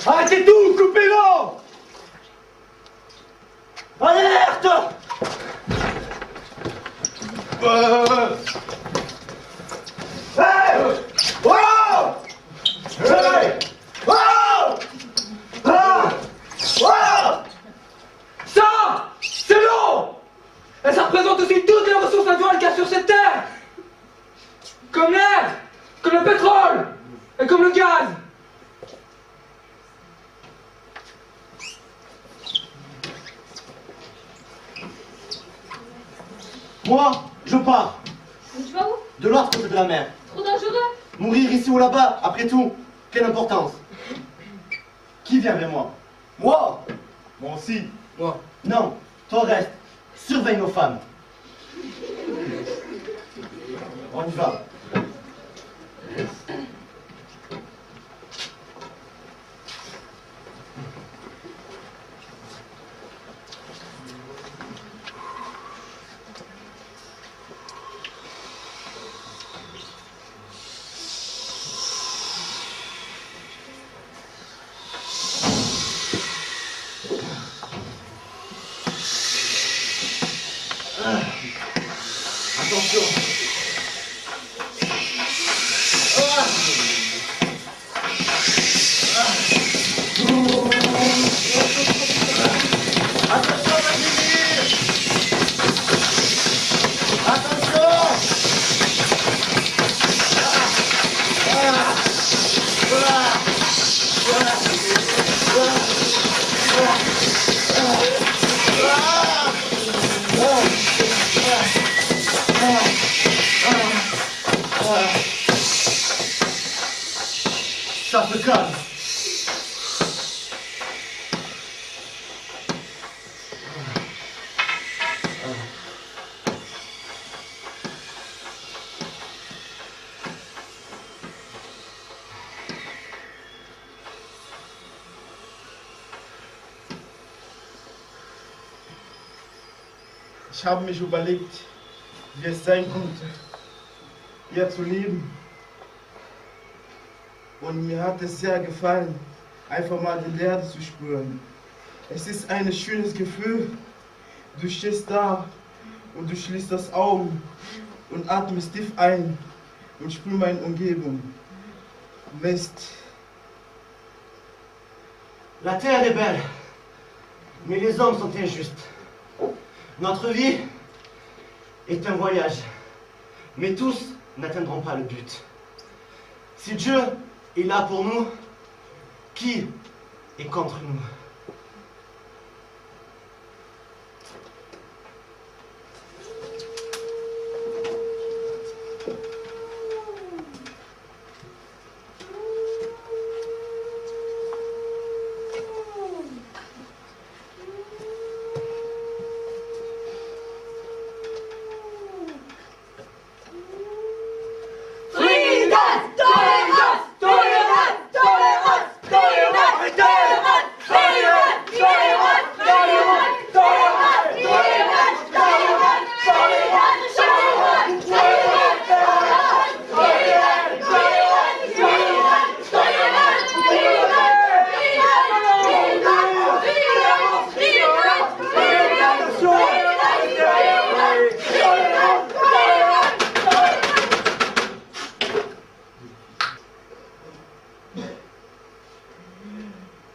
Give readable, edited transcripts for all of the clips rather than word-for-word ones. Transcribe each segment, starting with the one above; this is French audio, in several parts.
Arrêtez tout, coupez-le! Alerte! Hey! Oh! Hey! Oh! Ah! Oh! Ça, c'est l'eau! Et ça représente aussi toutes les ressources naturelles qu'il y a sur cette terre! Comme l'air, comme le pétrole, et comme le gaz! Moi, je pars. Mais tu vas où? De l'autre côté de la mer. Trop dangereux? Mourir ici ou là-bas, après tout, quelle importance? Qui vient vers moi? Moi? Moi aussi. Moi. Non, toi reste. Surveille nos femmes. On y va. Attention. Attention, Vladimir. Attention. Ça se calme. Ich habe mich überlegt, wie es sein konnte, hier zu leben. Und mir hat es sehr gefallen, einfach mal die Leere zu spüren. Es ist ein schönes Gefühl. Du stehst da und du schließt das Augen und atmest tief ein und spürst meine Umgebung. Mist. La terre est belle, mais les hommes sont injustes. Notre vie est un voyage, mais tous n'atteindront pas le but. Si Dieu est là pour nous, qui est contre nous?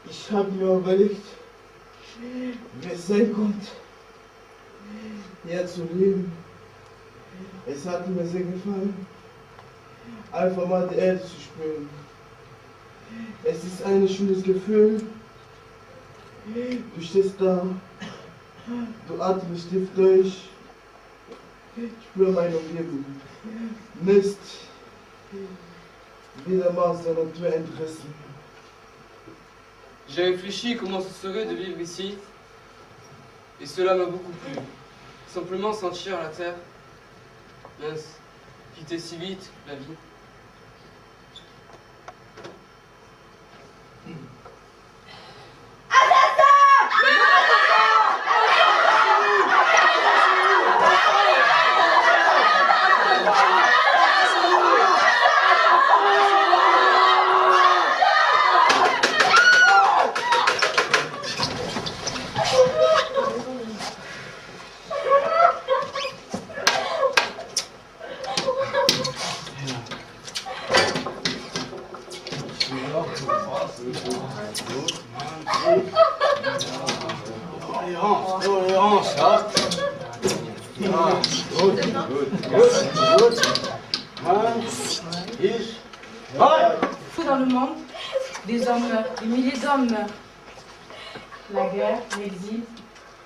Ich habe mir überlegt, wie es sein konnte, hier zu leben. Es hat mir sehr gefallen, einfach mal die Erde zu spüren. Es ist ein schönes Gefühl. Du stehst da, du atmest tief durch, spür meine Umgebung. Mist, wieder mal aus der Natur entrissen. J'ai réfléchi comment ce serait de vivre ici, et cela m'a beaucoup plu. Simplement sentir la terre, mince, quitter si vite la vie. Tolérance, hein. Good. Dans le monde, des hommes meurent, des milliers d'hommes meurent. La guerre, l'exil,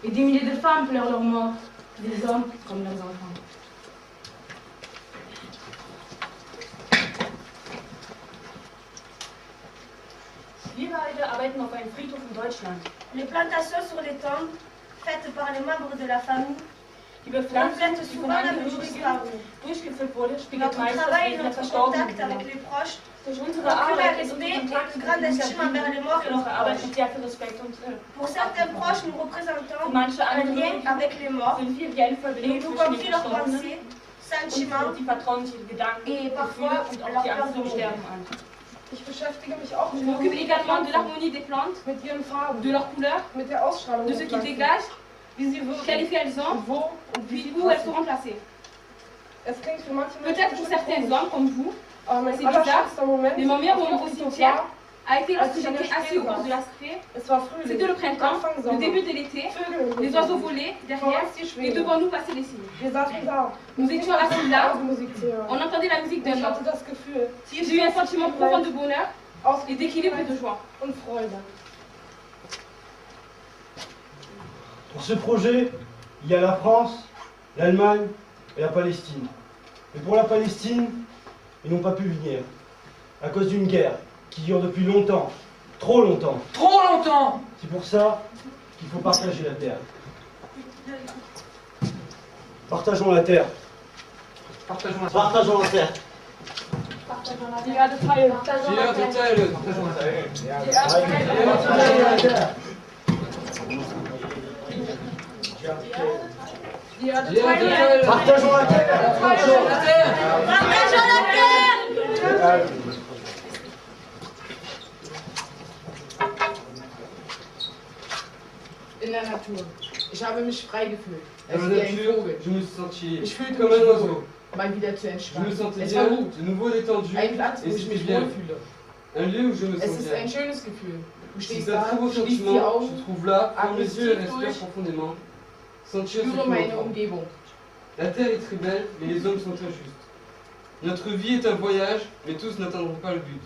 et des milliers de femmes pleurent leur mort, des hommes comme leurs enfants. Wir beide arbeiten auf einem Friedhof in Deutschland. Les plantations sur les tombes, faites par les membres de la famille, Die Bepflanzung, reflètent die von souvent la vie Angehörigen disparue. durchgeführt wurde, spiegelt Notre meist das travail et Leben der notre Verstorbenen contact avec wider. les proches Durch unsere procurent un Arbeit ist respect unser et Kontakt une mit grande den estime envers les morts et für leurs unsere Arbeit proches. mit sehr viel Respekt und Pour certains proches, nous représentons für manche un lien Angehörigen avec les morts sind wir wie eine et Verbindung nous zwischen den confient leurs Verstorbenen pensées, und sentiments die vertrauen sich ihre Gedanken, et Gefühle parfois und auch leur die peur Angst de vom mourir. Sterben an. Ich beschäftige mich auch Je mit m'occupe der également de l'harmonie des plantes, mit ihren Farben, de leurs couleurs, mit der Ausstrahlung de der ce qui Pflanzen, dégage, wie sie wirken, quel effet elles ont, wo und wie puis sie où elles seront passen. placées. Es klingt für manche Menschen Peut-être pour bestimmt certains komisch, hommes comme vous, aber mein c'est bizarre, allerschönster Moment mais mon meilleur auf moment dem au Friedhof cimetière war, a été lorsque als ich an j'étais der assis au bord Spree de la sprée. es war Frühling, C'était le printemps, Anfang le Sommer, début de l'été, Vögel im les Himmel. oiseaux volaient Vor derrière uns die et Schwäne. devant nous passaient les cygnes. Wir saßen da. Nous étions assis là, Musik zu hören. on entendait la musique Und d'un ich hatte homme. das Gefühl, J'ai eu un sentiment profond de bonheur et d'équilibre et de joie. und Freude. Pour ce projet, il y a la France, l'Allemagne et la Palestine. Mais pour la Palestine, ils n'ont pas pu venir, à cause d'une guerre qui dure depuis longtemps, trop longtemps. Trop longtemps! C'est pour ça qu'il faut partager la terre. Partageons la terre. Partageons la Partageons la terre. Die Erde teilen. Die Erde teilen. Partageons la terre. Die Erde Die Erde teilen. teilen. Partageons la terre. Partageons la terre. Partageons la terre! In der Natur. Ich habe mich frei gefühlt. Dans Als la wie ein nature, Vogel. je me suis senti Ich fühlte comme mich un wohl, oiseau. mal wieder zu Je me entspannen. sentais Es war bien, gut. de nouveau détendu, Ein Platz, et wo ich c'était mich bien. wohlfühle. Un lieu où je me Es sens ist bien. ein schönes Gefühl. Du C'est stehst un da, très beau schließt die sentiment, Augen, je trouve là, ferme les atmest yeux et tief respire durch, profondément. Sentir ce spüre qui meine m'entoure. Umgebung. La terre est très belle, mais les hommes sont injustes. Notre vie est un voyage, mais tous n'atteindront pas le but.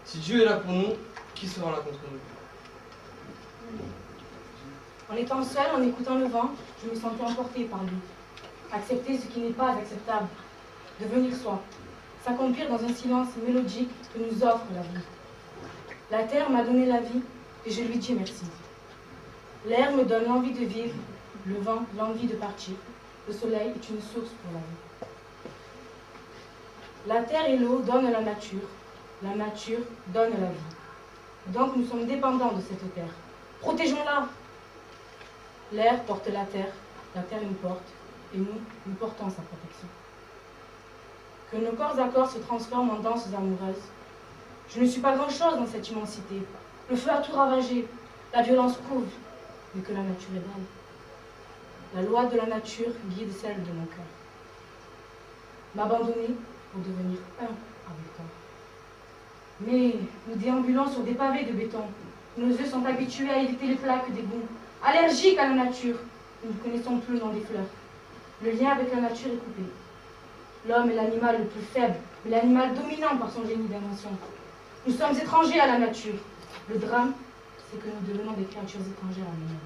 Si Dieu est là pour nous, qui sera là contre nous? En étant seule, en écoutant le vent, je me sentais emportée par lui. Accepter ce qui n'est pas acceptable. Devenir soi. S'accomplir dans un silence mélodique que nous offre la vie. La terre m'a donné la vie et je lui dis merci. L'air me donne l'envie de vivre, le vent l'envie de partir. Le soleil est une source pour la vie. La terre et l'eau donnent la nature donne la vie. Donc nous sommes dépendants de cette terre. Protégeons-la. L'air porte la terre nous porte, et nous portons sa protection. Que nos corps à corps se transforment en danses amoureuses. Je ne suis pas grand-chose dans cette immensité. Le feu a tout ravagé, la violence couve, mais que la nature est belle. La loi de la nature guide celle de mon cœur. M'abandonner pour devenir un avec toi. Mais nous déambulons sur des pavés de béton. Nos yeux sont habitués à éviter les plaques d'égout. Allergiques à la nature, nous ne connaissons plus le nom des fleurs. Le lien avec la nature est coupé. L'homme est l'animal le plus faible, mais l'animal dominant par son génie d'invention. Nous sommes étrangers à la nature. Le drame, c'est que nous devenons des créatures étrangères à nous-mêmes.